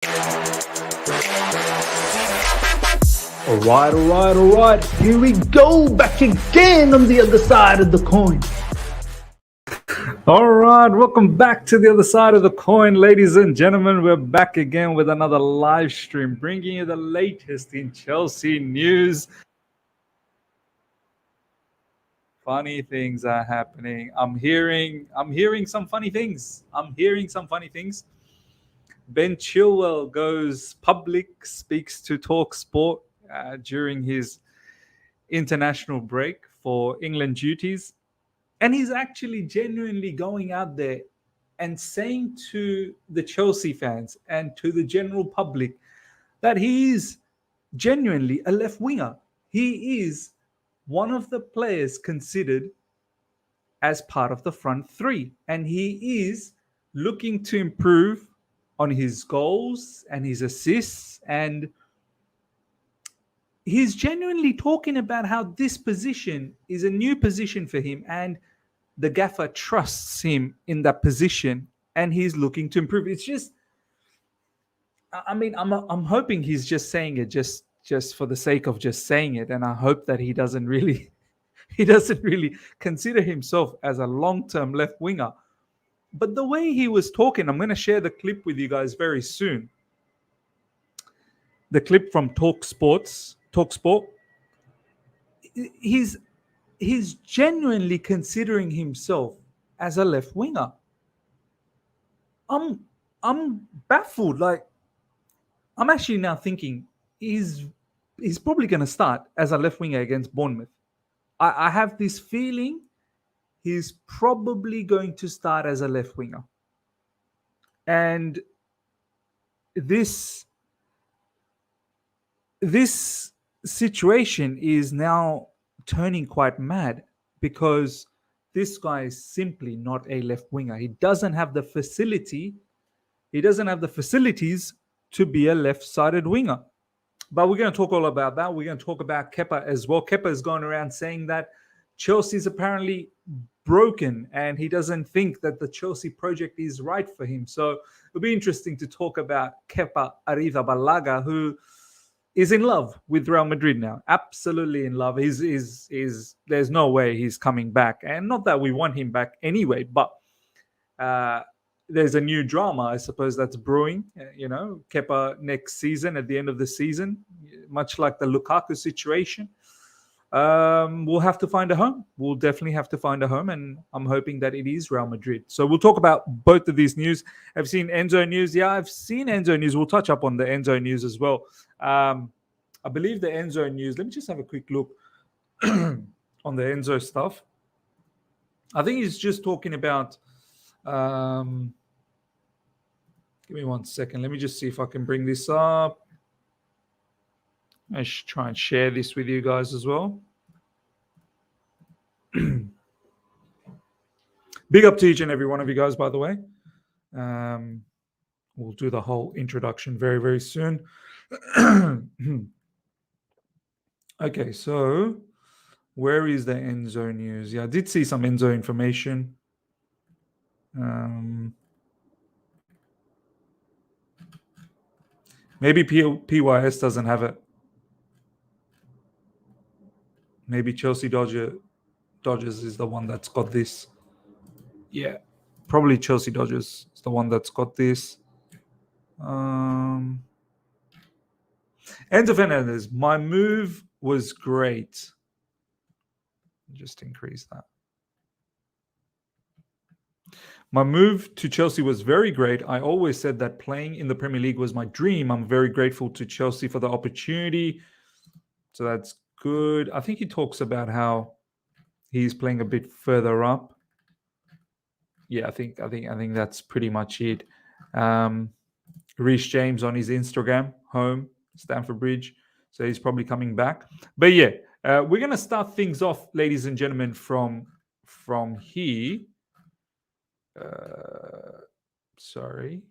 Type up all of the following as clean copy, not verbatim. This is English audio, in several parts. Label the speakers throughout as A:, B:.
A: All right. Here we go, back again on the other side of the coin. All right, welcome back to the other side of the coin, ladies and gentlemen. We're back again with another live stream, bringing you the latest in Chelsea news. Funny things are happening. I'm hearing some funny things. Ben Chilwell goes public, speaks to talkSPORT during his international break for England duties. And he's actually genuinely going out there and saying to the Chelsea fans and to the general public that he is genuinely a left winger. He is one of the players considered as part of the front three. And he is looking to improve on his goals and his assists. And he's genuinely talking about how this position is a new position for him. And the gaffer trusts him in that position. And he's looking to improve. It's just, I mean, I'm hoping he's just saying it just for the sake of just saying it. And I hope that he doesn't really consider himself as a long-term left winger. But the way he was talking, I'm going to share the clip with you guys very soon. The clip from talkSPORT. He's genuinely considering himself as a left winger. I'm baffled. Like, I'm actually now thinking he's probably going to start as a left winger against Bournemouth. I have this feeling he's probably going to start as a left winger. And this situation is now turning quite mad because this guy is simply not a left winger. He doesn't have the facility. He doesn't have the facilities to be a left-sided winger. But we're going to talk all about that. We're going to talk about Kepa as well. Kepa has gone around saying that Chelsea's apparently broken and he doesn't think that the Chelsea project is right for him. So it'll be interesting to talk about Kepa Arrizabalaga, who is in love with Real Madrid now. Absolutely in love. There's no way he's coming back. And not that we want him back anyway, but there's a new drama, I suppose, that's brewing. Kepa next season, at the end of the season, much like the Lukaku situation. We'll have to find a home. We'll definitely have to find a home, and I'm hoping that it is Real Madrid. So we'll talk about both of these news. I've seen Enzo news. Yeah, I've seen Enzo news. We'll touch up on the Enzo news as well. I believe the Enzo news, let me just have a quick look on the Enzo stuff. I think he's just talking about... give me 1 second. Let me just see if I can bring this up. I should try and share this with you guys as well. Big up to each and every one of you guys, by the way. We'll do the whole introduction very, very soon. Okay, so where is the Enzo news? Yeah, I did see some Enzo information. Maybe PYS doesn't have it. Maybe Chelsea Dodgers is the one that's got this. Yeah, probably Chelsea Dodgers is the one that's got this. Enzo Fernandez, my move was great. Just increase that. My move to Chelsea was very great. I always said that playing in the Premier League was my dream. I'm very grateful to Chelsea for the opportunity. So that's good. I think he talks about how he's playing a bit further up. Yeah, I think that's pretty much it. Reece James on his Instagram, home, Stamford Bridge. So he's probably coming back. But yeah, we're going to start things off, ladies and gentlemen, from here. Sorry.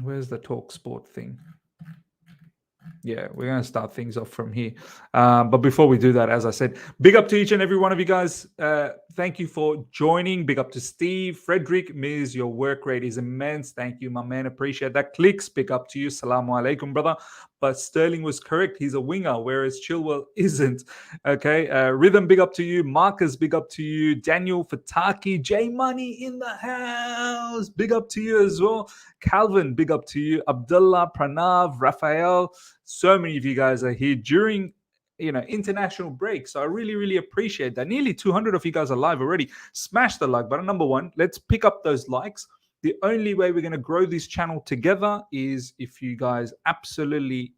A: Where's the talkSPORT thing? Yeah, we're going to start things off from here. But before we do that, as I said, big up to each and every one of you guys. Thank you for joining. Big up to Steve. Frederick, Miz, your work rate is immense. Thank you, my man. Appreciate that. Clicks, big up to you. Salamu alaikum, brother. But Sterling was correct. He's a winger, whereas Chilwell isn't. Okay. Rhythm, big up to you. Marcus, big up to you. Daniel Fataki, J Money in the house. Big up to you as well. Calvin, big up to you. Abdullah, Pranav, Raphael. So many of you guys are here during international break. So I really, really appreciate that. Nearly 200 of you guys are live already. Smash the like button. Number one, let's pick up those likes. The only way we're going to grow this channel together is if you guys absolutely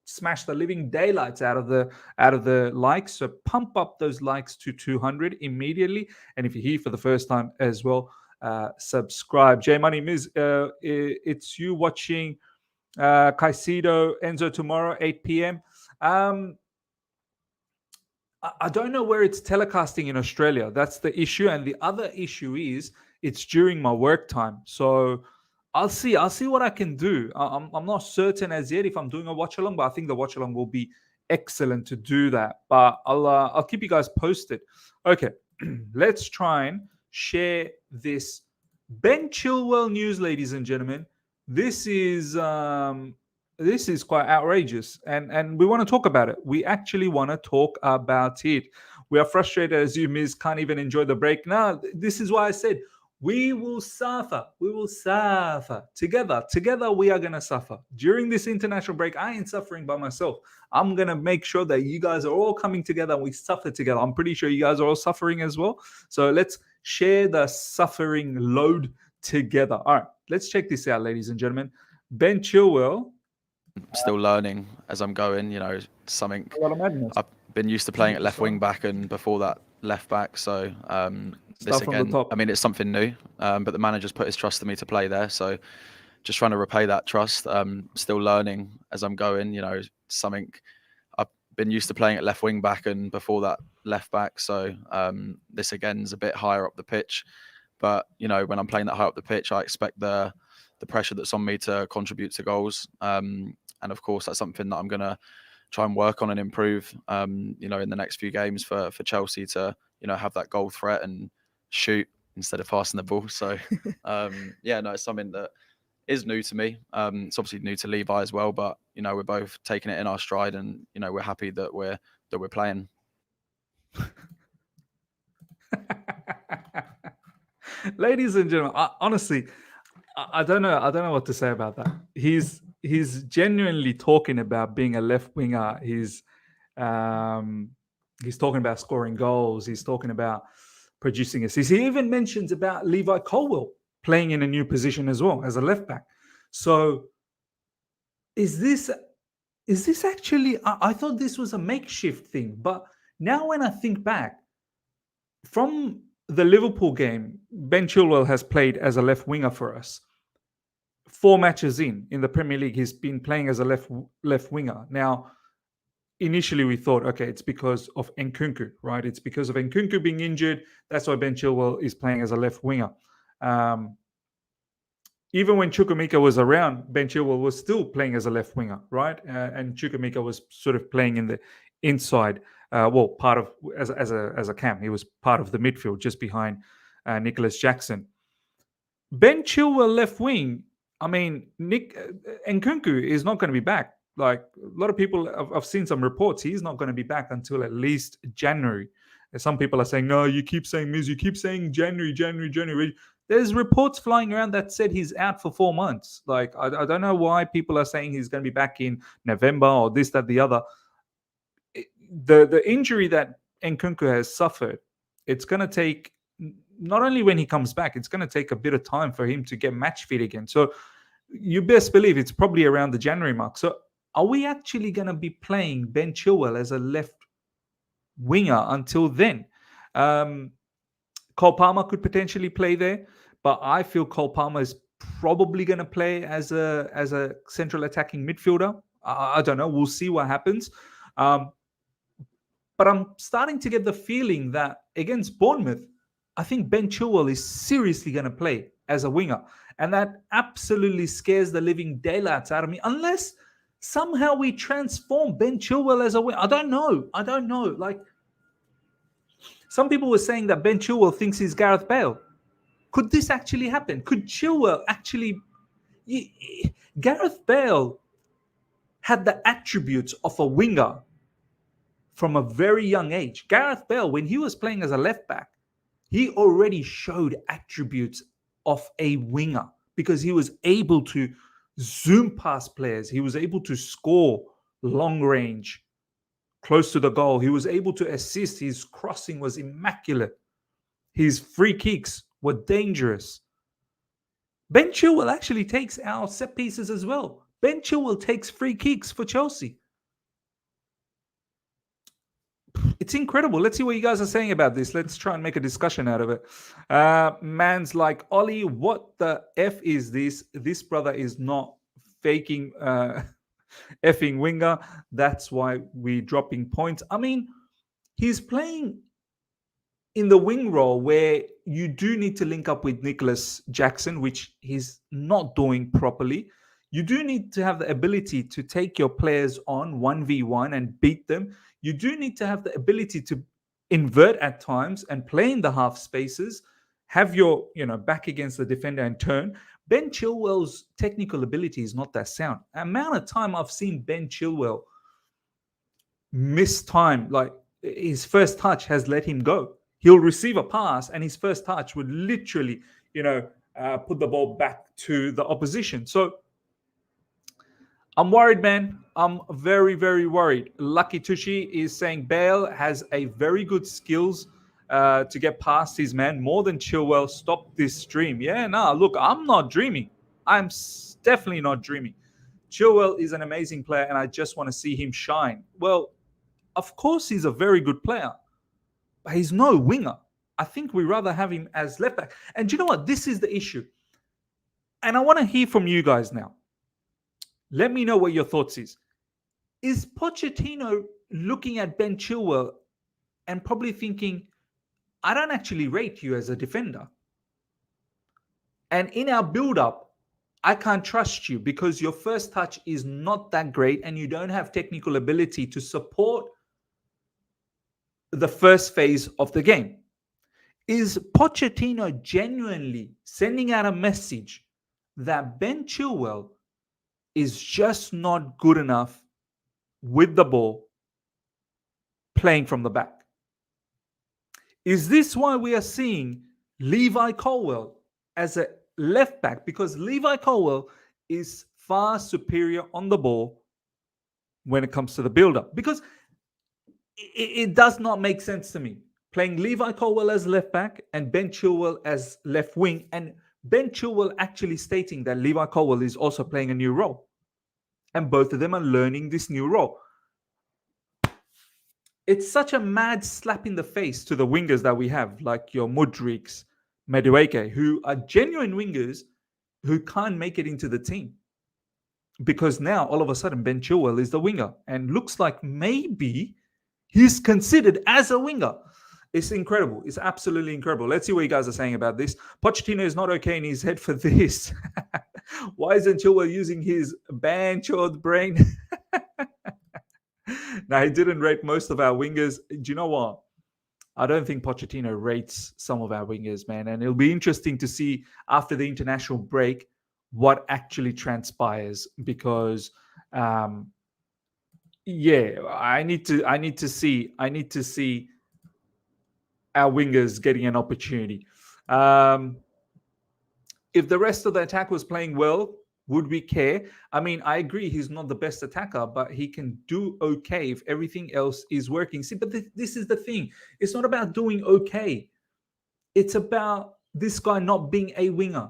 A: smash the living daylights out of the likes. So pump up those likes to 200 immediately. And if you're here for the first time as well, subscribe. J Money Miz, it's you watching Caicedo Enzo tomorrow 8 p.m. I don't know where it's telecasting in Australia. That's the issue. And the other issue is it's during my work time. So I'll see what I can do. I'm not certain as yet if I'm doing a watch along, but I think the watch along will be excellent to do that. But I'll keep you guys posted. Okay, let's try and share this Ben Chilwell news, ladies and gentlemen. This is quite outrageous, and we want to talk about it. We actually want to talk about it. We are frustrated as you, Miz, can't even enjoy the break. Now, this is why I said we will suffer. We will suffer together. Together, we are going to suffer. During this international break, I ain't suffering by myself. I'm going to make sure that you guys are all coming together and we suffer together. I'm pretty sure you guys are all suffering as well. So let's share the suffering load together. All right, let's check this out, ladies and gentlemen. Ben Chilwell.
B: Still learning as I'm going, something
A: A lot of madness.
B: I've been used to playing at left wing back and before that left back. So this again, I mean, it's something new, but the manager's put his trust in me to play there. So just trying to repay that trust. Still learning as I'm going, something I've been used to playing at left wing back and before that left back. So this again is a bit higher up the pitch, but when I'm playing that high up the pitch, I expect the pressure that's on me to contribute to goals. And of course, that's something that I'm going to try and work on and improve, in the next few games for Chelsea to, have that goal threat and shoot instead of passing the ball. So, it's something that is new to me. It's obviously new to Levi as well, but, we're both taking it in our stride and, we're happy that we're playing.
A: Ladies and gentlemen, honestly, I don't know what to say about that. He's genuinely talking about being a left winger. He's talking about scoring goals. He's talking about producing assists. He even mentions about Levi Colwill playing in a new position as well as a left back. So is this actually? I thought this was a makeshift thing, but now when I think back, from the Liverpool game, Ben Chilwell has played as a left winger for us. 4 matches in the Premier League, he's been playing as a left winger. Now, initially we thought, okay, it's because of Nkunku, right? It's because of Nkunku being injured. That's why Ben Chilwell is playing as a left winger. Even when Cucurella was around, Ben Chilwell was still playing as a left winger, right? And Cucurella was sort of playing in the inside. Part of as a cam, he was part of the midfield just behind Nicholas Jackson. Ben Chilwell left wing. I mean, Nkunku is not going to be back. Like a lot of people, I've seen some reports, he's not going to be back until at least January. And some people are saying, no, you keep saying Miz, you keep saying January. There's reports flying around that said he's out for 4 months. Like, I don't know why people are saying he's going to be back in November or this, that, the other. The injury that Nkunku has suffered, it's going to take, not only when he comes back, it's going to take a bit of time for him to get match fit again. So you best believe it's probably around the January mark. So are we actually going to be playing Ben Chilwell as a left winger until then? Cole Palmer could potentially play there, but I feel Cole Palmer is probably going to play as a central attacking midfielder. I don't know. We'll see what happens. But I'm starting to get the feeling that against Bournemouth, I think Ben Chilwell is seriously going to play as a winger. And that absolutely scares the living daylights out of me. Unless somehow we transform Ben Chilwell as a winger. I don't know. Like, Some people were saying that Ben Chilwell thinks he's Gareth Bale. Could this actually happen? Could Chilwell actually... Gareth Bale had the attributes of a winger from a very young age. Gareth Bale, when he was playing as a left back, he already showed attributes of a winger because he was able to zoom past players. He was able to score long range, close to the goal. He was able to assist. His crossing was immaculate. His free kicks were dangerous. Ben Chilwell actually takes our set pieces as well. Ben Chilwell takes free kicks for Chelsea. It's incredible. Let's see what you guys are saying about this. Let's try and make a discussion out of it. Man's like, Ollie, what the F is this? This brother is not faking effing winger. That's why we're dropping points. I mean, he's playing in the wing role where you do need to link up with Nicholas Jackson, which he's not doing properly. You do need to have the ability to take your players on 1v1 and beat them. You do need to have the ability to invert at times and play in the half spaces, have your back against the defender and turn. Ben Chilwell's technical ability is not that sound. The amount of time I've seen Ben Chilwell miss time, like his first touch has let him go. He'll receive a pass and his first touch would literally, put the ball back to the opposition. So I'm worried, man. I'm very, very worried. Lucky Tushi is saying Bale has a very good skills to get past his man, more than Chilwell. Stop this stream. Yeah, look, I'm not dreaming. I'm definitely not dreaming. Chilwell is an amazing player and I just want to see him shine. Well, of course he's a very good player, but he's no winger. I think we rather have him as left back. And do you know what? This is the issue. And I want to hear from you guys now. Let me know what your thoughts is. Is Pochettino looking at Ben Chilwell and probably thinking, I don't actually rate you as a defender. And in our build-up, I can't trust you because your first touch is not that great and you don't have technical ability to support the first phase of the game. Is Pochettino genuinely sending out a message that Ben Chilwell is just not good enough with the ball playing from the back? Is this why we are seeing Levi Colwill as a left back? Because Levi Colwill is far superior on the ball when it comes to the build-up. Because it does not make sense to me playing Levi Colwill as left back and Ben Chilwell as left wing, and Ben Chilwell actually stating that Levi Colwill is also playing a new role. And both of them are learning this new role. It's such a mad slap in the face to the wingers that we have, like your Mudryks, Mudryk, who are genuine wingers who can't make it into the team. Because now, all of a sudden, Ben Chilwell is the winger and looks like maybe he's considered as a winger. It's incredible. It's absolutely incredible. Let's see what you guys are saying about this. Pochettino is not okay in his head for this. Why isn't Chilwell using his banchoed brain? Now, he didn't rate most of our wingers. Do you know what? I don't think Pochettino rates some of our wingers, man. And it'll be interesting to see after the international break what actually transpires. Because, I need to see our wingers getting an opportunity. If the rest of the attack was playing well, would we care? I mean, I agree he's not the best attacker, but he can do okay if everything else is working. See, but this is the thing. It's not about doing okay. It's about this guy not being a winger.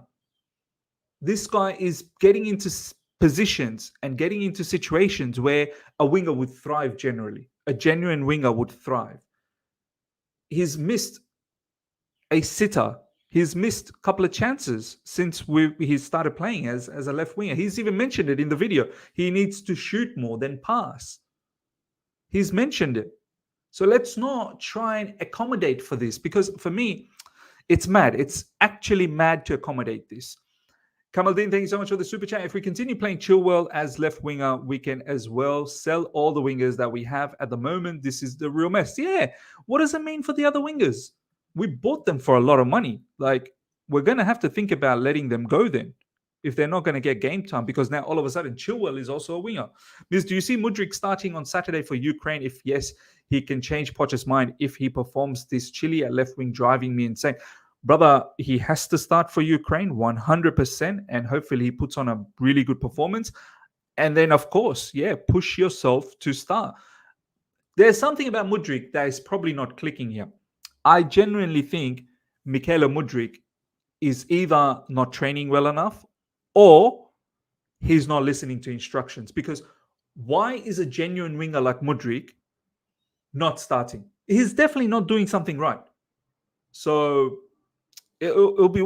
A: This guy is getting into positions and getting into situations where a winger would thrive generally. A genuine winger would thrive. He's missed a sitter. He's missed a couple of chances since he started playing as a left winger. He's even mentioned it in the video. He needs to shoot more than pass. He's mentioned it. So let's not try and accommodate for this, because for me, it's mad. It's actually mad to accommodate this. Kamaldeen, thank you so much for the super chat. If we continue playing Chilwell as left winger, we can as well sell all the wingers that we have at the moment. This is the real mess. Yeah. What does it mean for the other wingers? We bought them for a lot of money. Like, we're going to have to think about letting them go then if they're not going to get game time, because now all of a sudden Chilwell is also a winger. Miss, do you see Mudryk starting on Saturday for Ukraine? If yes, he can change Poch's mind if he performs this Chile at left wing, driving me insane. Brother, he has to start for Ukraine 100%, and hopefully he puts on a really good performance. And then, of course, push yourself to start. There's something about Mudryk that is probably not clicking here. I genuinely think Mykhailo Mudryk is either not training well enough or he's not listening to instructions. Because why is a genuine winger like Mudryk not starting? He's definitely not doing something right. So it'll be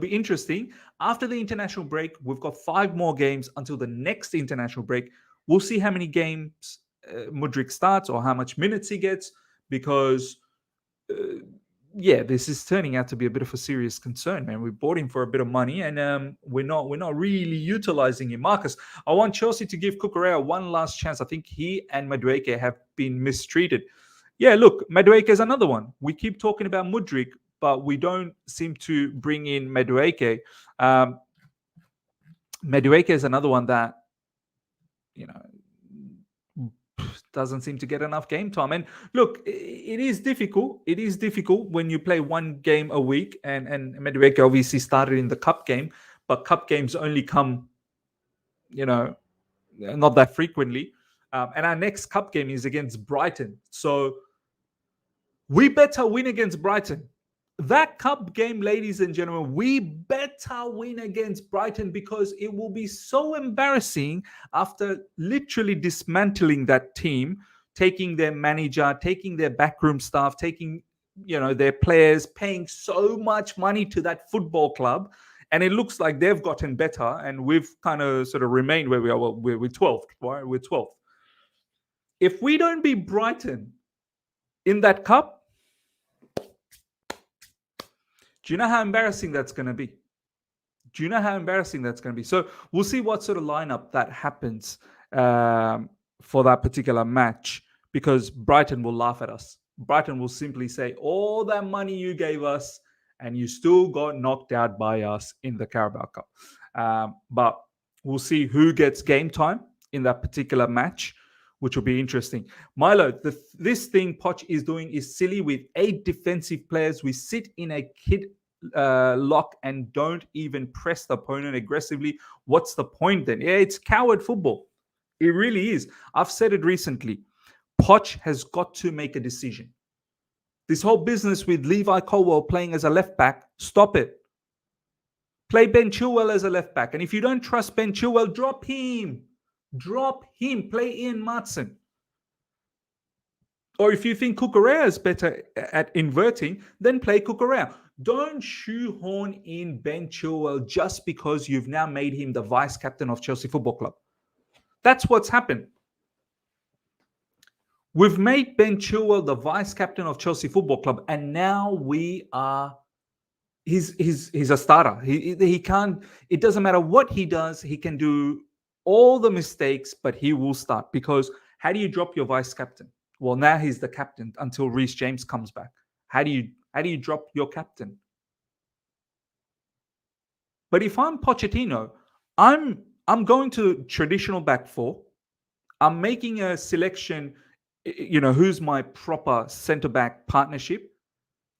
A: interesting. After the international break, we've got 5 more games until the next international break. We'll see how many games Mudryk starts or how much minutes he gets, because this is turning out to be a bit of a serious concern, man. We bought him for a bit of money, and we're not really utilizing him. Marcus, I want Chelsea to give Cucurella one last chance. I think he and Mudryk have been mistreated. Yeah, look, Mudryk is another one. We keep talking about Mudryk, but we don't seem to bring in Mudryk. Mudryk is another one that, doesn't seem to get enough game time. And look, it is difficult. It is difficult when you play one game a week, and Mudryk obviously started in the cup game, but cup games only come, not that frequently. And our next cup game is against Brighton. So we better win against Brighton. That cup game, ladies and gentlemen, we better win against Brighton, because it will be so embarrassing after literally dismantling that team, taking their manager, taking their backroom staff, taking their players, paying so much money to that football club. And it looks like they've gotten better, and we've kind of sort of remained where we are. Well, we're 12th, right? We're 12th. If we don't beat Brighton in that cup, do you know how embarrassing that's going to be? So we'll see what sort of lineup that happens for that particular match, because Brighton will laugh at us. Brighton will simply say, all that money you gave us and you still got knocked out by us in the Carabao Cup. But we'll see who gets game time in that particular match, which will be interesting. Milo, this thing Poch is doing is silly. With 8 defensive players, we sit in a kid lock and don't even press the opponent aggressively. What's the point then? Yeah, it's coward football. It really is. I've said it recently. Poch has got to make a decision. This whole business with Levi Colwill playing as a left back, stop it. Play Ben Chilwell as a left back. And if you don't trust Ben Chilwell, drop him. Play Ian Martson. Or if you think Cucurella is better at inverting, then play Cucurella. Don't shoehorn in Ben Chilwell just because you've now made him the vice captain of Chelsea Football Club. That's what's happened. We've made Ben Chilwell the vice captain of Chelsea Football Club, and now he's a starter. He can't. It doesn't matter what he does. He can do all the mistakes, but he will start. Because how do you drop your vice captain? Well, now he's the captain until Reece James comes back. How do you drop your captain? But if I'm Pochettino, I'm going to traditional back 4. I'm making a selection. Who's my proper centre back partnership?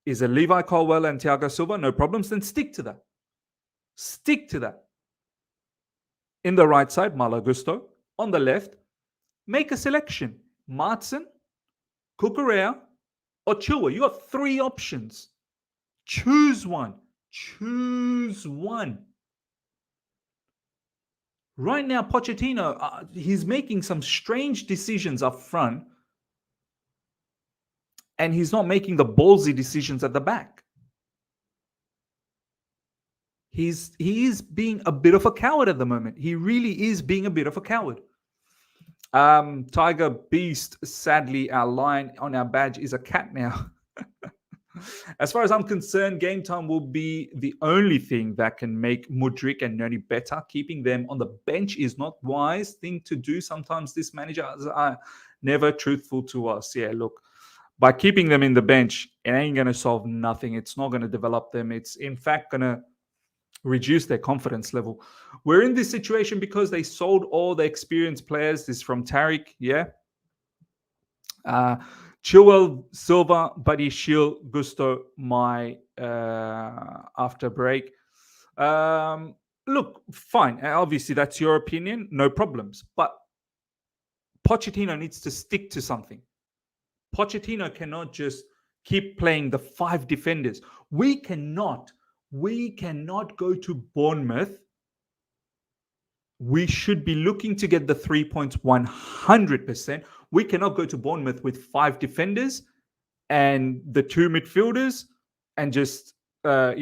A: Is it Levi Colwill and Thiago Silva? No problems. Then stick to that. In the right side, Malo Gusto. On the left, make a selection. Martson, Cucurella, or Chilwell. You got 3 options. Choose one. Right now, Pochettino, he's making some strange decisions up front, and he's not making the ballsy decisions at the back. He is being a bit of a coward at the moment. He really is being a bit of a coward. Tiger Beast, sadly, our lion on our badge is a cat now. As far as I'm concerned, game time will be the only thing that can make Mudryk and Noni better. Keeping them on the bench is not wise thing to do. Sometimes this manager are never truthful to us. Yeah, look, by keeping them in the bench, it ain't going to solve nothing. It's not going to develop them. It's in fact going to reduce their confidence level. We're in this situation because they sold all the experienced players. This is from Tariq, yeah. Chilwell, Silva, Buddy, Shield, Gusto, my after break. Look, fine. Obviously, that's your opinion. No problems. But Pochettino needs to stick to something. Pochettino cannot just keep playing the 5 defenders. We cannot go to Bournemouth. We should be looking to get the 3 points 100%. We cannot go to Bournemouth with 5 defenders and the 2 midfielders and just the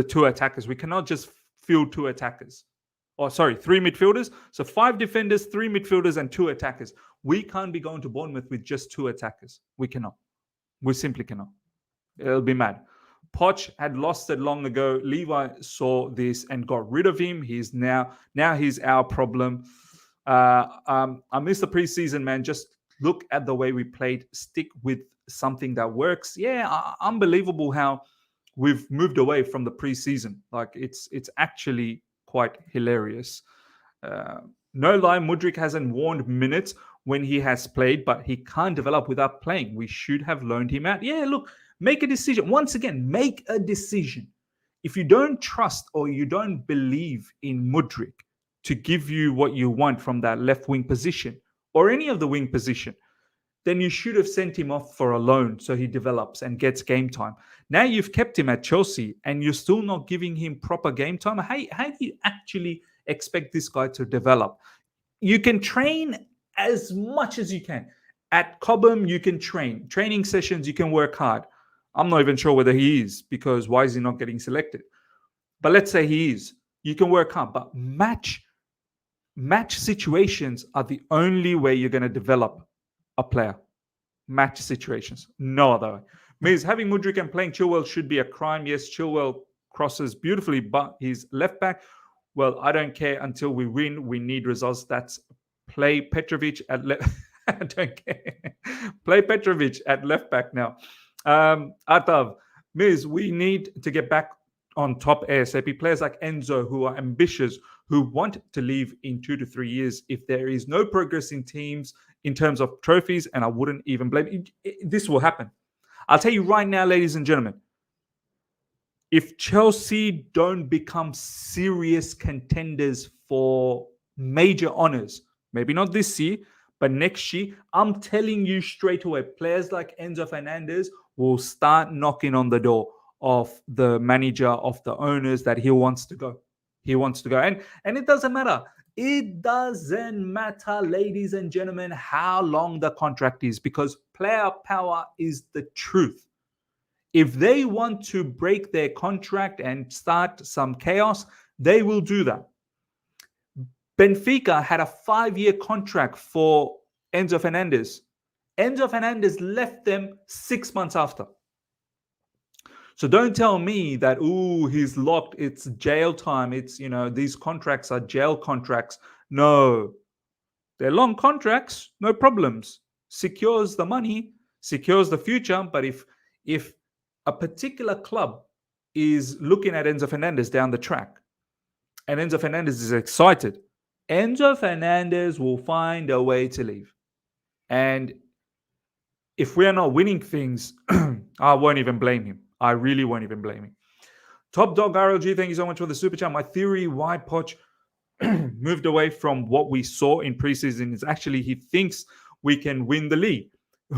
A: 2 attackers. We cannot just field 2 attackers. 3 midfielders. So 5 defenders, 3 midfielders, and 2 attackers. We can't be going to Bournemouth with just 2 attackers. We cannot. We simply cannot. It'll be mad. Poch had lost it long ago. Levi saw this and got rid of him. He's now he's our problem. I missed the preseason, man. Just look at the way we played. Stick with something that works. Yeah, unbelievable how we've moved away from the preseason. Like it's actually quite hilarious. No lie, Mudryk hasn't warned minutes when he has played, but he can't develop without playing. We should have loaned him out. Yeah, look, make a decision. Once again, make a decision. If you don't trust or you don't believe in Mudryk to give you what you want from that left wing position or any of the wing position, then you should have sent him off for a loan so he develops and gets game time. Now you've kept him at Chelsea and you're still not giving him proper game time. How do you actually expect this guy to develop? You can train as much as you can. At Cobham, you can train. Training sessions, you can work hard. I'm not even sure whether he is, because why is he not getting selected? But let's say he is. You can work hard. But match situations are the only way you're going to develop a player. Match situations. No other way. Means having Mudryk and playing Chilwell should be a crime. Yes, Chilwell crosses beautifully, but he's left back. Well, I don't care until we win. We need results. That's play Petrovic at left. I don't care. Play Petrovic at left back now. Atav, Miz, we need to get back on top ASAP. Players like Enzo who are ambitious, who want to leave in 2 to 3 years. If there is no progress in teams in terms of trophies, and I wouldn't even blame this will happen. I'll tell you right now, ladies and gentlemen, if Chelsea don't become serious contenders for major honors, maybe not this year, but next year, I'm telling you straight away, players like Enzo Fernandez will start knocking on the door of the manager, of the owners, that he wants to go. He wants to go. And it doesn't matter. It doesn't matter, ladies and gentlemen, how long the contract is, because player power is the truth. If they want to break their contract and start some chaos, they will do that. Benfica had a 5-year contract for Enzo Fernandez. Enzo Fernandez left them 6 months after. So don't tell me that, he's locked, it's jail time, it's, these contracts are jail contracts. No, they're long contracts, no problems. Secures the money, secures the future. But if a particular club is looking at Enzo Fernandez down the track and Enzo Fernandez is excited, Enzo Fernandez will find a way to leave. And if we are not winning things, I won't even blame him. I really won't even blame him. Top Dog RLG, thank you so much for the super chat. My theory why Poch moved away from what we saw in preseason is actually he thinks we can win the league.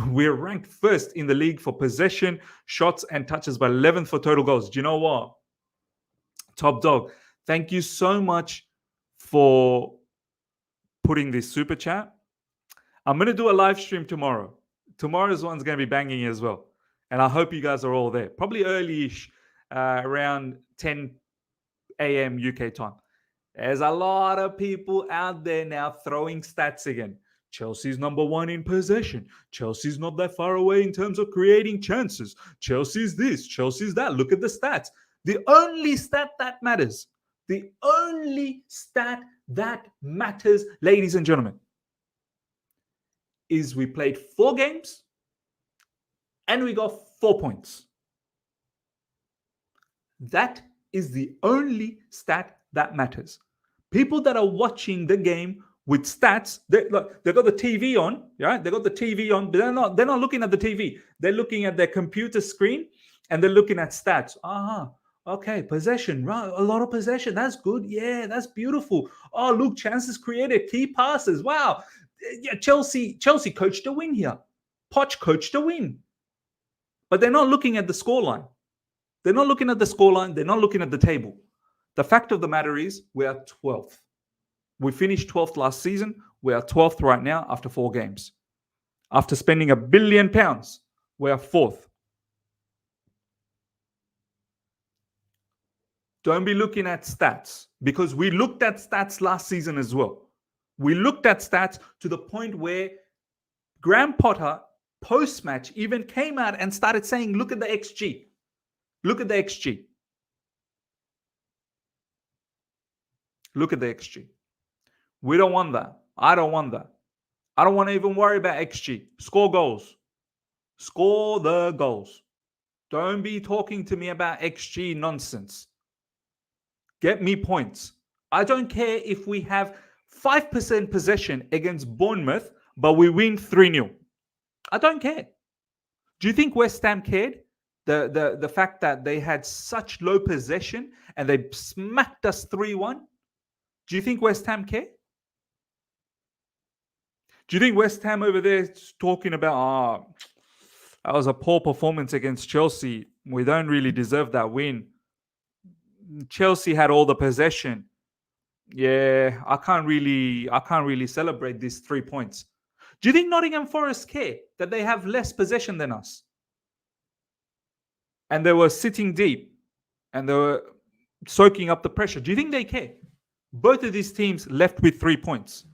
A: We're ranked first in the league for possession, shots, and touches, but 11th for total goals. Do you know what? Top Dog, thank you so much for putting this super chat. I'm going to do a live stream tomorrow. Tomorrow's one's going to be banging as well. And I hope you guys are all there. Probably early-ish, around 10 a.m. UK time. There's a lot of people out there now throwing stats again. Chelsea's number 1 in possession. Chelsea's not that far away in terms of creating chances. Chelsea's this, Chelsea's that. Look at the stats. The only stat that matters, ladies and gentlemen, is we played 4 games and we got 4 points. That is the only stat that matters. People that are watching the game with stats, they've got the TV on, right? They got the TV on, but they're not looking at the TV. They're looking at their computer screen and they're looking at stats. Okay, possession, right? A lot of possession. That's good. Yeah, that's beautiful. Oh, look, chances created, key passes. Wow. Yeah, Chelsea coached a win here. Poch coached a win. But they're not looking at the scoreline. They're not looking at the scoreline. They're not looking at the table. The fact of the matter is we are 12th. We finished 12th last season. We are 12th right now after 4 games. After spending £1 billion, we are 4th. Don't be looking at stats, because we looked at stats last season as well. We looked at stats to the point where Graham Potter, post-match, even came out and started saying, look at the XG. Look at the XG. Look at the XG. We don't want that. I don't want that. I don't want to even worry about XG. Score goals. Score the goals. Don't be talking to me about XG nonsense. Get me points. I don't care if we have 5% possession against Bournemouth, but we win 3-0. I don't care. Do you think West Ham cared? The fact that they had such low possession and they smacked us 3-1? Do you think West Ham cared? Do you think West Ham over there is talking about, that was a poor performance against Chelsea. We don't really deserve that win. Chelsea had all the possession. Yeah, I can't really celebrate these 3 points. Do you think Nottingham Forest care that they have less possession than us? And they were sitting deep and they were soaking up the pressure. Do you think they care? Both of these teams left with 3 points.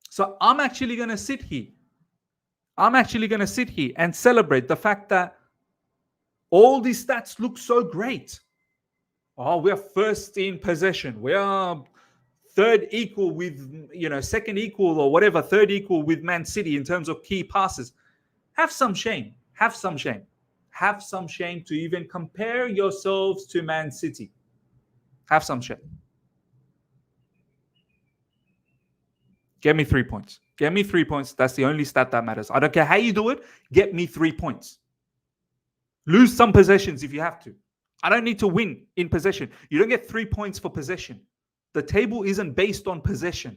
A: So I'm actually going to sit here. And celebrate the fact that all these stats look so great. Oh, we are first in possession. We are third equal with, second equal or whatever, third equal with Man City in terms of key passes. Have some shame. Have some shame. Have some shame to even compare yourselves to Man City. Have some shame. Get me 3 points. Get me 3 points. That's the only stat that matters. I don't care how you do it. Get me 3 points. Lose some possessions if you have to. I don't need to win in possession. You don't get 3 points for possession. The table isn't based on possession.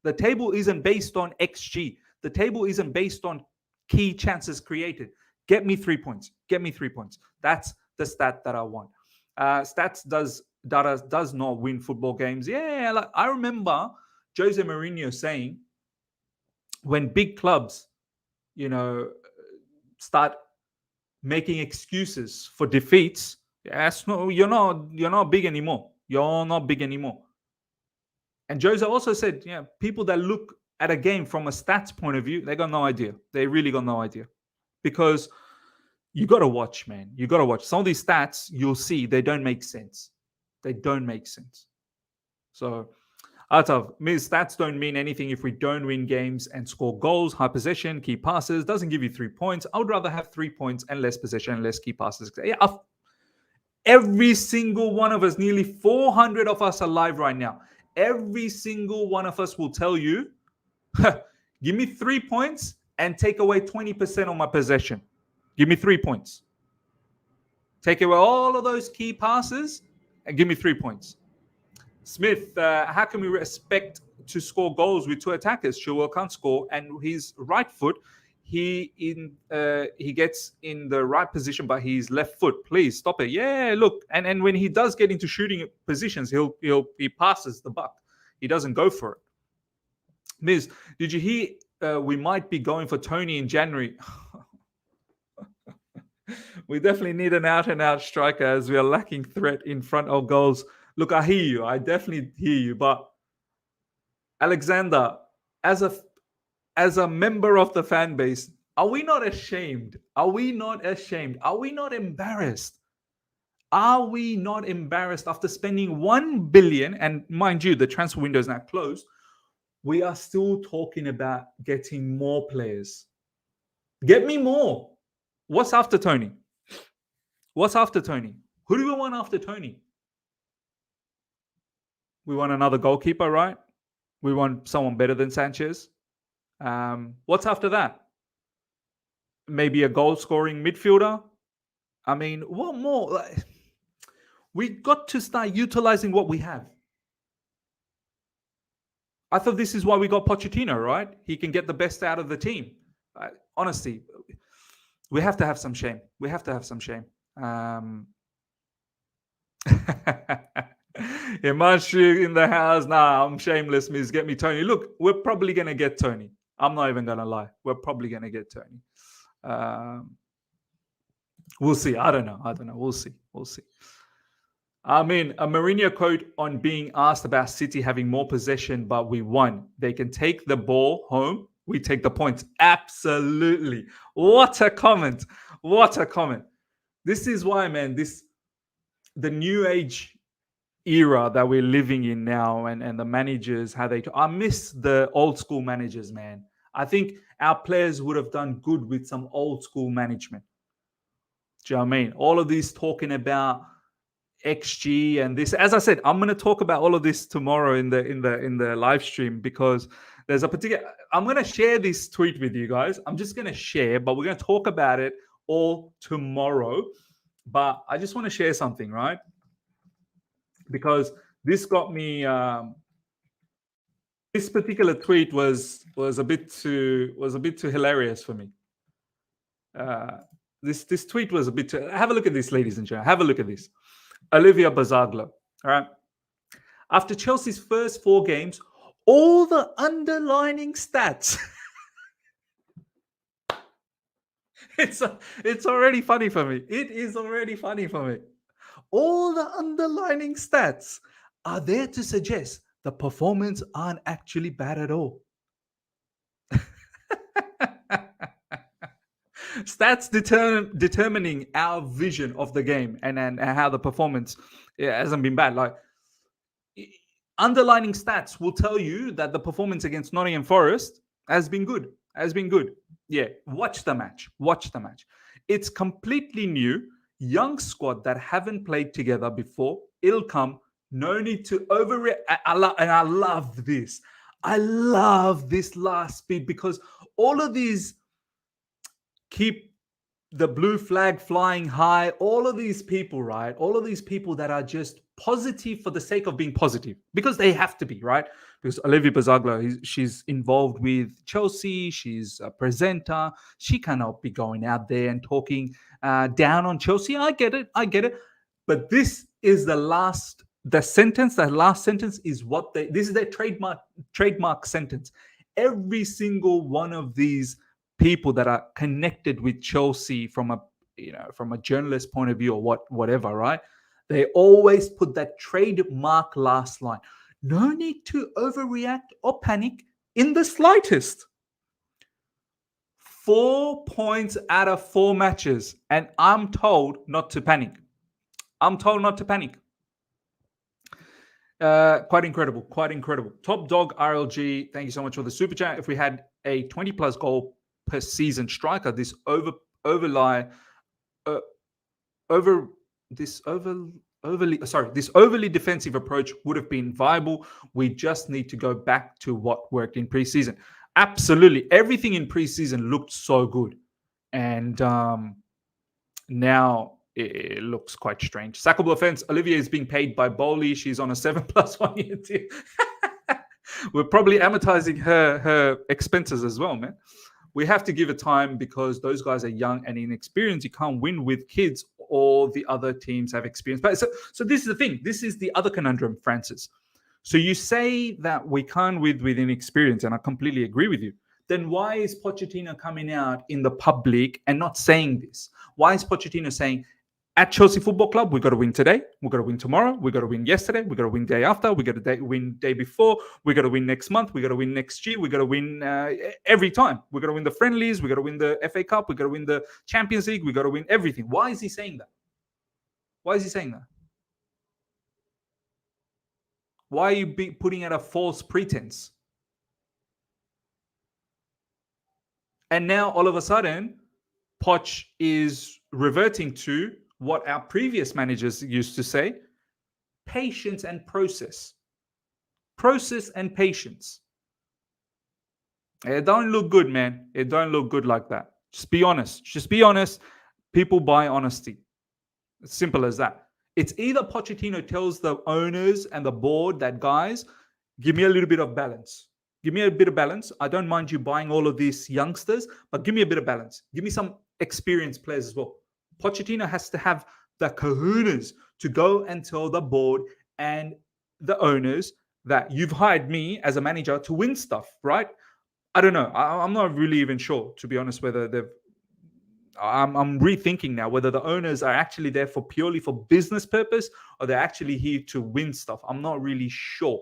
A: The table isn't based on XG. The table isn't based on key chances created. Get me 3 points. Get me 3 points. That's the stat that I want. Stats does not win football games. Yeah, like I remember Jose Mourinho saying when big clubs, start making excuses for defeats, you're not big anymore. You're not big anymore. And Jose also said, people that look at a game from a stats point of view, they got no idea. They really got no idea. Because you got to watch, man. You got to watch. Some of these stats, you'll see, they don't make sense. They don't make sense. So, stats don't mean anything if we don't win games and score goals, high possession, key passes. Doesn't give you 3 points. I would rather have 3 points and less possession and less key passes. Every single one of us, nearly 400 of us alive right now. Every single one of us will tell you, give me 3 points and take away 20% of my possession. Give me 3 points. Take away all of those key passes and give me 3 points. Smith, how can we expect to score goals with 2 attackers? Chilwell can't score, and his right foot, he gets in the right position, but his left foot. Please stop it. Yeah, look, and when he does get into shooting positions, he passes the buck. He doesn't go for it. Miz, did you hear we might be going for Tony in January? We definitely need an out-and-out striker as we are lacking threat in front of goals. Look, I hear you. I definitely hear you. But Alexander, as a member of the fan base, are we not ashamed? Are we not ashamed? Are we not embarrassed? Are we not embarrassed after spending 1 billion? And mind you, the transfer window is now closed. We are still talking about getting more players. Get me more. What's after Tony? What's after Tony? Who do we want after Tony? We want another goalkeeper, right? We want someone better than Sanchez. What's after that? Maybe a goal-scoring midfielder? I mean, what more? We got to start utilizing what we have. I thought this is why we got Pochettino, right? He can get the best out of the team. Honestly, we have to have some shame. We have to have some shame. Imanshu in the house. Nah, I'm shameless, miss. Get me Tony. Look, we're probably going to get Tony. I'm not even going to lie. We're probably going to get Tony. We'll see. I don't know. We'll see. I mean, a Mourinho quote on being asked about City having more possession, but we won. They can take the ball home. We take the points. Absolutely. What a comment. What a comment. This is why, man, the new age era that we're living in now, and the managers, I miss the old school managers, man. I think our players would have done good with some old school management. Do you know what I mean? All of these talking about XG and this. As I said, I'm going to talk about all of this tomorrow in the live stream, because there's a particular. I'm going to share this tweet with you guys. I'm just going to share, but we're going to talk about it all tomorrow. But I just want to share something, right? Because this got me. This particular tweet was a bit too hilarious for me. This tweet was a bit too. Have a look at this, ladies and gentlemen. Have a look at this. Olivia Bazaglo. All right. After Chelsea's first 4 games, all the underlining stats. It's already funny for me. It is already funny for me. All the underlining stats are there to suggest the performance aren't actually bad at all. Stats determining our vision of the game and how the performance hasn't been bad. Like, underlining stats will tell you that the performance against Nottingham Forest has been good. Yeah, watch the match. It's completely new, young squad that haven't played together before. It'll come. No need to overreact. And I love this. I love this last bit, because all of these keep the blue flag flying high. All of these people, right? All of these people that are just positive for the sake of being positive, because they have to be, right? Because Olivia Bazaglo, she's involved with Chelsea. She's a presenter. She cannot be going out there and talking down on Chelsea. I get it. But this is the last sentence is what this is their trademark sentence. Every single one of these people that are connected with Chelsea from a journalist point of view or whatever, right? They always put that trademark last line. No need to overreact or panic in the slightest. 4 points out of 4 matches, and I'm told not to panic. Quite incredible. Top Dog RLG, thank you so much for the super chat. If we had a 20+ goal per season striker, this overly defensive approach would have been viable. We just need to go back to what worked in preseason. Absolutely, everything in preseason looked so good, and now it looks quite strange. Sackable offense. Olivia is being paid by Bowley. She's on a 7+ 1 year deal. We're probably amortizing her expenses as well, man. We have to give it time, because those guys are young and inexperienced. You can't win with kids. All the other teams have experience. But so this is the thing. This is the other conundrum, Francis. So you say that we can't win with inexperience, and I completely agree with you. Then why is Pochettino coming out in the public and not saying this? Why is Pochettino saying, At Chelsea Football Club, we got to win today. We got to win tomorrow. We got to win yesterday. We got to win day after. We got to win day before. We got to win next month. We got to win next year. We got to win every time. We got to win the friendlies. We got to win the FA Cup. We got to win the Champions League. We got to win everything. Why is he saying that? Why is he saying that? Why are you putting out a false pretense? And now all of a sudden, Poch is reverting to what our previous managers used to say: patience and process. Process and patience. It don't look good, man. It don't look good like that. Just be honest. Just be honest. People buy honesty. It's simple as that. It's either Pochettino tells the owners and the board that, guys, give me a little bit of balance. Give me a bit of balance. I don't mind you buying all of these youngsters, but give me a bit of balance. Give me some experienced players as well. Pochettino has to have the kahunas to go and tell the board and the owners that you've hired me as a manager to win stuff, right? I don't know. I'm not really even sure, to be honest, whether they've... I'm rethinking now whether the owners are actually there for purely for business purpose or they're actually here to win stuff. I'm not really sure.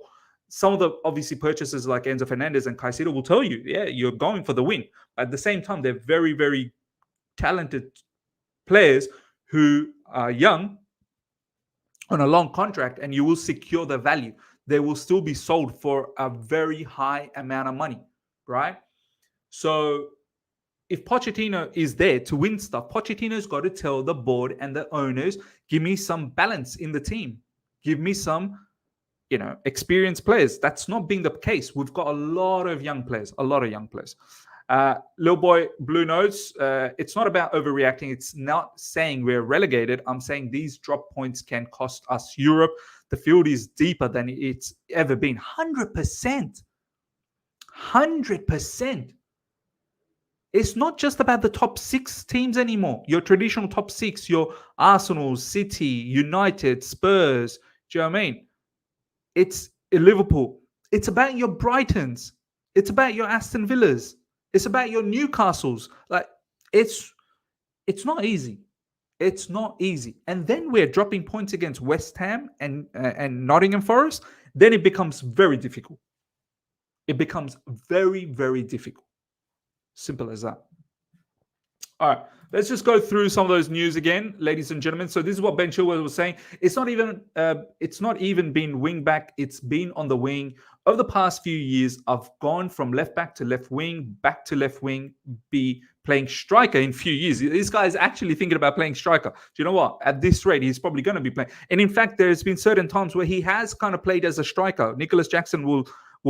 A: Some of the obviously purchases like Enzo Fernandez and Caicedo will tell you, yeah, you're going for the win. But at the same time, they're very, very talented players who are young on a long contract, and you will secure the value. They will still be sold for a very high amount of money, right? So if Pochettino is there to win stuff, Pochettino's got to tell the board and the owners, give me some balance in the team. Give me some, experienced players. That's not being the case. We've got a lot of young players. Little boy Blue Notes, it's not about overreacting. It's not saying we're relegated. I'm saying these drop points can cost us Europe. The field is deeper than it's ever been. 100%. 100%. It's not just about the top 6 teams anymore. Your traditional top 6, your Arsenal, City, United, Spurs. Do you know what I mean? It's Liverpool. It's about your Brightons. It's about your Aston Villas. It's about your Newcastles. Like, it's not easy. It's not easy. And then we're dropping points against West Ham and Nottingham Forest. Then it becomes very difficult. It becomes very, very difficult. Simple as that. All right, let's just go through some of those news again, ladies and gentlemen. So this is what Ben Chilwell was saying. It's not even been wing back. It's been on the wing. Over the past few years, I've gone from left back to left wing, back to left wing, be playing striker in a few years. This guy is actually thinking about playing striker. Do you know what? At this rate, he's probably going to be playing. And in fact, there's been certain times where he has kind of played as a striker. Nicholas Jackson will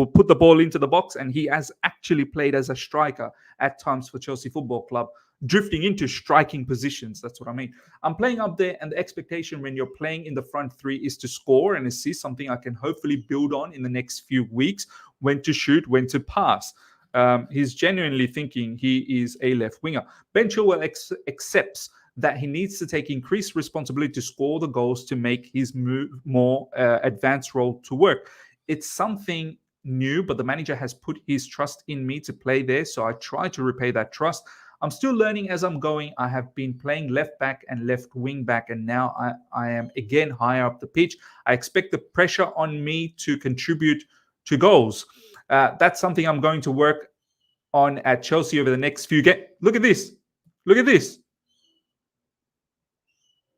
A: put the ball into the box, and he has actually played as a striker at times for Chelsea Football Club, drifting into striking positions. That's what I mean. I'm playing up there, and the expectation when you're playing in the front three is to score and assist, something I can hopefully build on in the next few weeks, when to shoot, when to pass. He's genuinely thinking he is a left winger. Ben Chilwell accepts that he needs to take increased responsibility to score the goals to make his more advanced role to work. It's something new, but the manager has put his trust in me to play there, so I try to repay that trust. I'm still learning as I'm going. I have been playing left back and left wing back, and now I am again higher up the pitch. I expect the pressure on me to contribute to goals. That's something I'm going to work on at Chelsea over the next few games. Look at this. Look at this.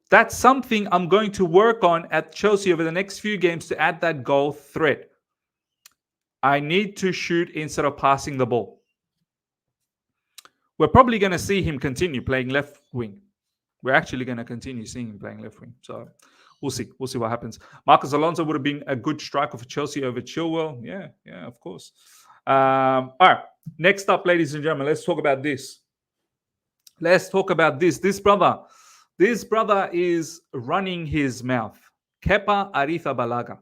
A: That's something I'm going to work on at Chelsea over the next few games to add that goal threat. I need to shoot instead of passing the ball. We're probably going to see him continue playing left wing. We're actually going to continue seeing him playing left wing. So we'll see. We'll see what happens. Marcos Alonso would have been a good striker for Chelsea over Chilwell. Yeah, of course. All right. Next up, ladies and gentlemen, let's talk about this. Let's talk about this. This brother is running his mouth. Kepa Arrizabalaga.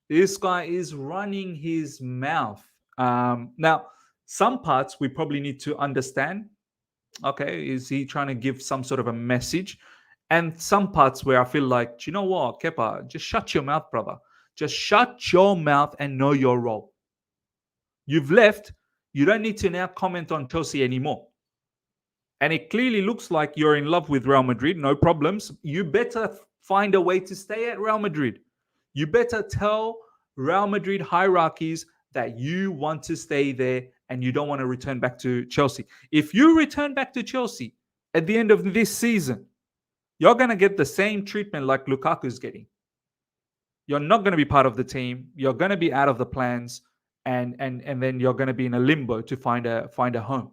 A: This guy is running his mouth. Now, some parts we probably need to understand. Okay, is he trying to give some sort of a message? And some parts where I feel like, do you know what, Kepa, just shut your mouth, brother. Just shut your mouth and know your role. You've left. You don't need to now comment on Chelsea anymore. and it clearly looks like you're in love with Real Madrid, no problems. You better find a way to stay at Real Madrid. You better tell Real Madrid hierarchies that you want to stay there and you don't want to return back to Chelsea. If you return back to Chelsea at the end of this season, you're going to get the same treatment like Lukaku's getting. You're not going to be part of the team. You're going to be out of the plans, and then you're going to be in a limbo to find a home.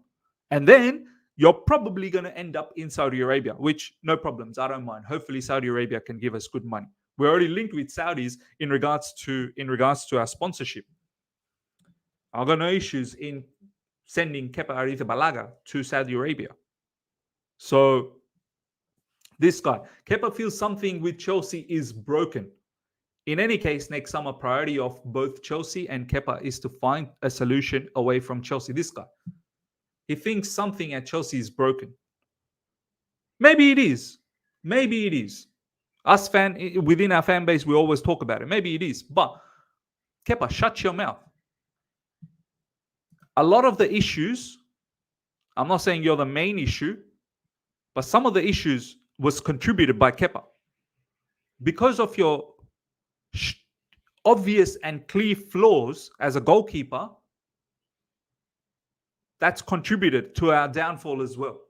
A: And then you're probably going to end up in Saudi Arabia, which no problems. I don't mind. Hopefully Saudi Arabia can give us good money. We're already linked with Saudis in regards to our sponsorship. I've got no issues in sending Kepa Arrizabalaga to Saudi Arabia. So this guy, Kepa, feels something with Chelsea is broken. In any case, next summer, priority of both Chelsea and Kepa is to find a solution away from Chelsea. This guy, he thinks something at Chelsea is broken. Maybe it is. Maybe it is. Us within our fan base, we always talk about it. Maybe it is. But Kepa, shut your mouth. A lot of the issues, I'm not saying you're the main issue, but some of the issues was contributed by Kepa. Because of your obvious and clear flaws as a goalkeeper, that's contributed to our downfall as well.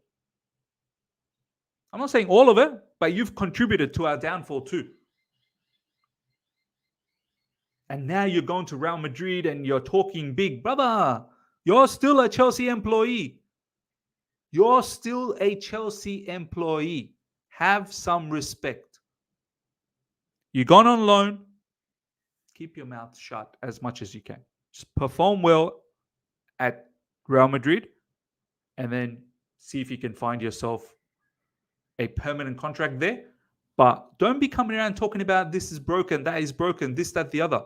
A: I'm not saying all of it, but you've contributed to our downfall too. And now you're going to Real Madrid and you're talking big. Brother, you're still a Chelsea employee. You're still a Chelsea employee. Have some respect. You've gone on loan. Keep your mouth shut as much as you can. Just perform well at Real Madrid and then see if you can find yourself a permanent contract there. But don't be coming around talking about this is broken, that is broken, this, that, the other.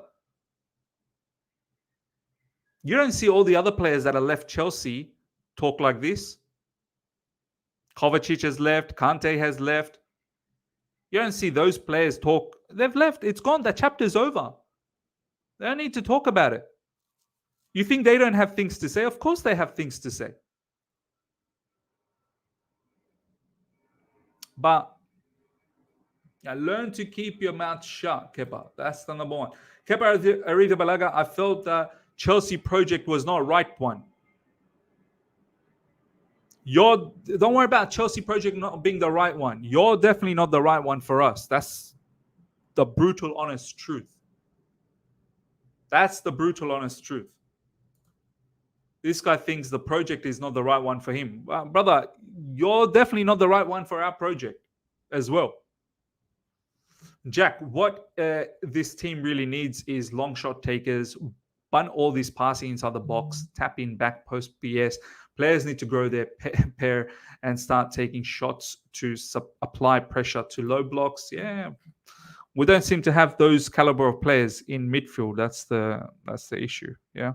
A: You don't see all the other players that have left Chelsea talk like this. Kovacic has left. Kante has left. You don't see those players talk. They've left. It's gone. That chapter's over. They don't need to talk about it. You think they don't have things to say? Of course they have things to say. But learn to keep your mouth shut, Kepa. That's the number one. Kepa Arrizabalaga, I felt that Chelsea project was not a right one. Don't worry about Chelsea project not being the right one. You're definitely not the right one for us. That's the brutal, honest truth. That's the brutal, honest truth. This guy thinks the project is not the right one for him. Brother, you're definitely not the right one for our project as well. Jack, what this team really needs is long shot takers, bun all this passing inside the box, tap in back post PS. Players need to grow their pair and start taking shots to apply pressure to low blocks. Yeah, we don't seem to have those caliber of players in midfield. That's the issue. Yeah.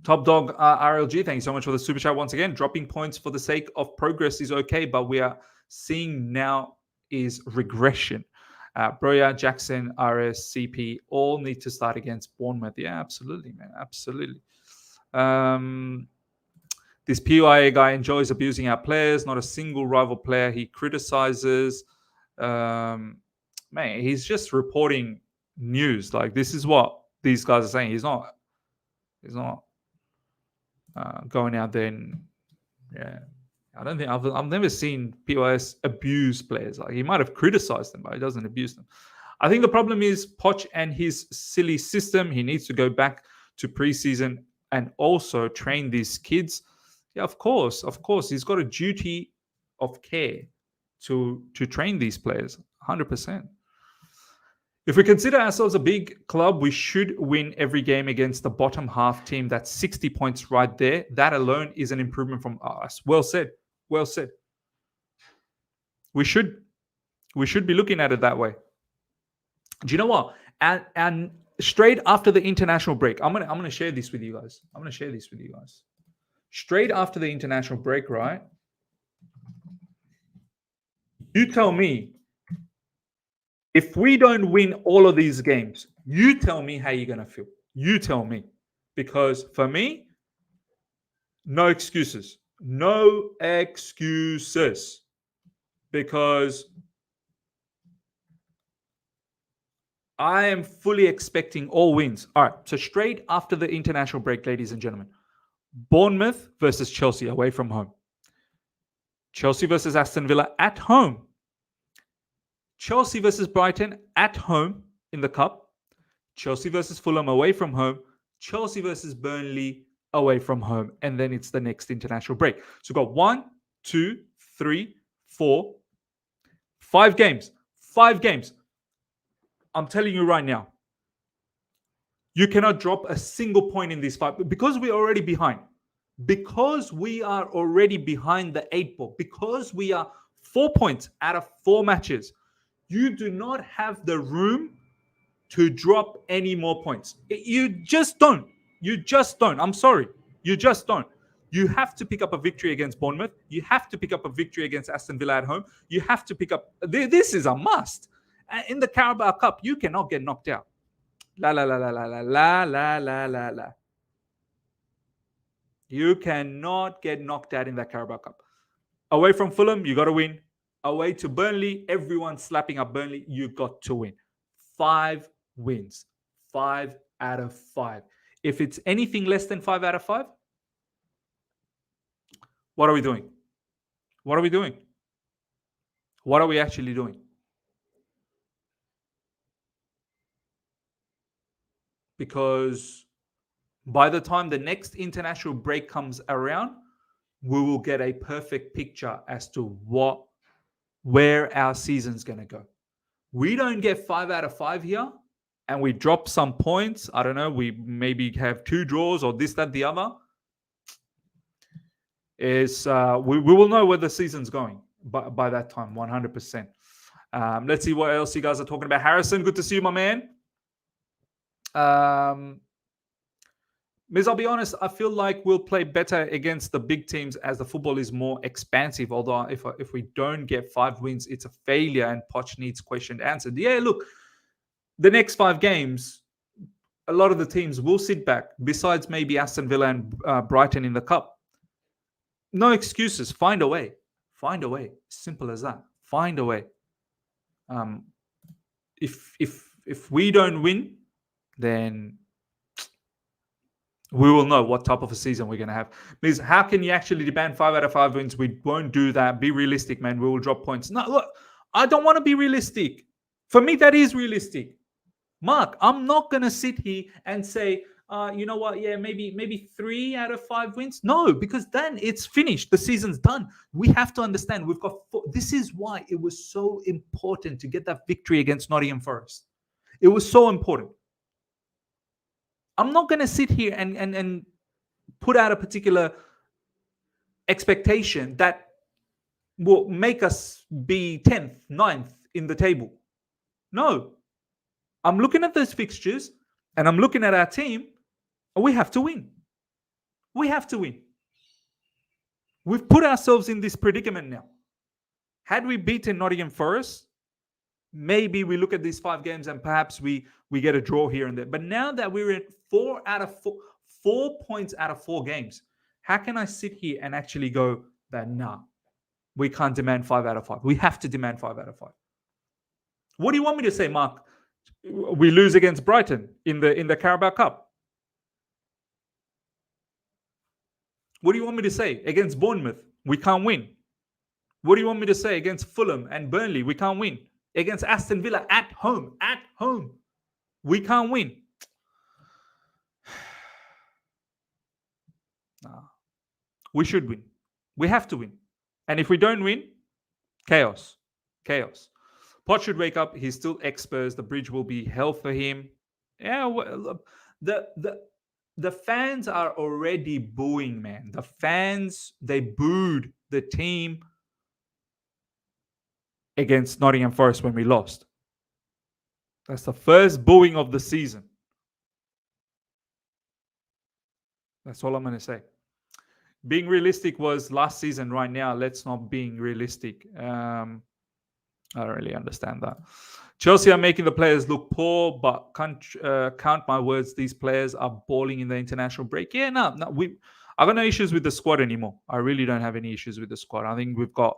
A: Top Dog RLG, thank you so much for the super chat once again. Dropping points for the sake of progress is okay, but we are seeing now is regression. Broya, Jackson, RS, CP all need to start against Bournemouth. Yeah, absolutely, man. Absolutely. This PIA guy enjoys abusing our players. Not a single rival player he criticizes. Man, he's just reporting news. Like, this is what these guys are saying. He's not going out there and I don't think I've never seen POS abuse players. Like, he might have criticized them, but he doesn't abuse them. I think the problem is Poch and his silly system. He needs to go back to preseason and also train these kids. Yeah, of course. He's got a duty of care to train these players, 100%. If we consider ourselves a big club, we should win every game against the bottom half team. That's 60 points right there. That alone is an improvement from us. Well said. Well said. We should be looking at it that way. Do you know what? And straight after the international break, I'm gonna share this with you guys. Straight after the international break, right? You tell me, if we don't win all of these games, you tell me how you're gonna feel. You tell me. Because for me, No excuses. No excuses. Because I am fully expecting all wins. All right, so straight after the international break, ladies and gentlemen, Bournemouth versus Chelsea away from home. Chelsea versus Aston Villa at home. Chelsea versus Brighton at home in the Cup. Chelsea versus Fulham away from home. Chelsea versus Burnley away from home. And then it's the next international break. So we've got 1, 2, 3, 4, 5 games. 5 games. I'm telling you right now, you cannot drop a single point in these 5 because we're already behind. Because we are already behind the 8 ball. Because we are 4 points out of 4 matches. You do not have the room to drop any more points. You just don't. You just don't. I'm sorry. You just don't. You have to pick up a victory against Bournemouth. You have to pick up a victory against Aston Villa at home. You have to pick up. This is a must. In the Carabao Cup, you cannot get knocked out. La la la la la la la la la la la. You cannot get knocked out in that Carabao Cup. Away from Fulham, you got to win. Away to Burnley, everyone's slapping up Burnley. You got to win. 5 wins. 5 out of 5. If it's anything less than 5 out of 5, what are we doing? What are we doing? What are we actually doing? Because by the time the next international break comes around, we will get a perfect picture as to where our season's going to go. We don't get 5 out of 5 here and we drop some points. I don't know. We maybe have 2 draws or this, that, the other. We will know where the season's going by that time, 100%. Let's see what else you guys are talking about. Harrison, good to see you, my man. Miz, I'll be honest, I feel like we'll play better against the big teams as the football is more expansive. Although if we don't get 5 wins, it's a failure and Poch needs questioned answered. Yeah, look, the next 5 games, a lot of the teams will sit back, besides maybe Aston Villa and Brighton in the Cup. No excuses. Find a way. Find a way. Simple as that. Find a way. If we don't win, then we will know what type of a season we're going to have. Because how can you actually demand 5 out of 5 wins? We won't do that. Be realistic, man. We will drop points. No, look, I don't want to be realistic. For me, that is realistic. Mark, I'm not going to sit here and say, you know what? Yeah, maybe 3 out of 5 wins. No, because then it's finished. The season's done. We have to understand we've got 4. This is why it was so important to get that victory against Nottingham Forest. It was so important. I'm not going to sit here and put out a particular expectation that will make us be 10th, 9th in the table. No. I'm looking at those fixtures and I'm looking at our team and we have to win. We have to win. We've put ourselves in this predicament now. Had we beaten Nottingham Forest, maybe we look at these 5 games and perhaps we get a draw here and there. But now that we're in 4 points out of 4 games, how can I sit here and actually go that, nah, we can't demand 5 out of 5. We have to demand 5 out of 5. What do you want me to say, Mark? We lose against Brighton in the Carabao Cup. What do you want me to say? Against Bournemouth, we can't win. What do you want me to say? Against Fulham and Burnley, we can't win. Against Aston Villa at home, we can't win. Nah. We should win. We have to win. And if we don't win, chaos. Pot should wake up. He's still ex-Spurs. The bridge will be hell for him. Yeah, well, the fans are already booing, man. The fans, they booed the team against Nottingham Forest when we lost. That's the first booing of the season. That's all I'm going to say. Being realistic was last season. Right now, let's not being realistic. I don't really understand that. Chelsea are making the players look poor, but count my words, these players are balling in the international break. Yeah, no. I got no issues with the squad anymore. I really don't have any issues with the squad. I think we've got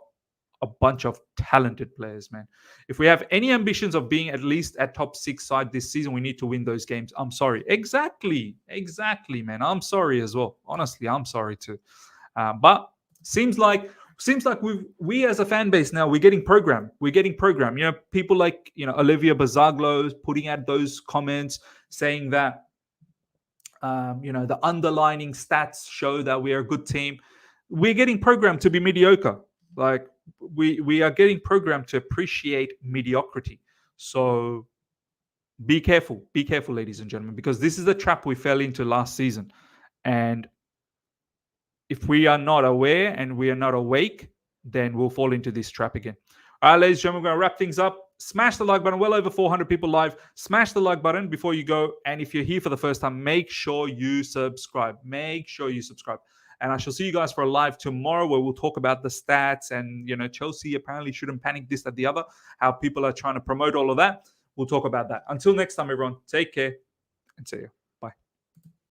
A: a bunch of talented players, man. If we have any ambitions of being at least at top 6 side this season, we need to win those games. I'm sorry. Exactly, man. I'm sorry as well. Honestly, I'm sorry too. But seems like we as a fan base now, we're getting programmed. People like, Olivia Bazaglo putting out those comments saying that, the underlining stats show that we are a good team. We're getting programmed to be mediocre. Like we are getting programmed to appreciate mediocrity. So be careful, ladies and gentlemen, because this is the trap we fell into last season. And if we are not aware and we are not awake, then we'll fall into this trap again. All right, ladies and gentlemen, we're going to wrap things up. Smash the like button. Well over 400 people live. Smash the like button before you go. And if you're here for the first time, make sure you subscribe. And I shall see you guys for a live tomorrow where we'll talk about the stats and, Chelsea apparently shouldn't panic this, that, the other, how people are trying to promote all of that. We'll talk about that. Until next time, everyone, take care and see you.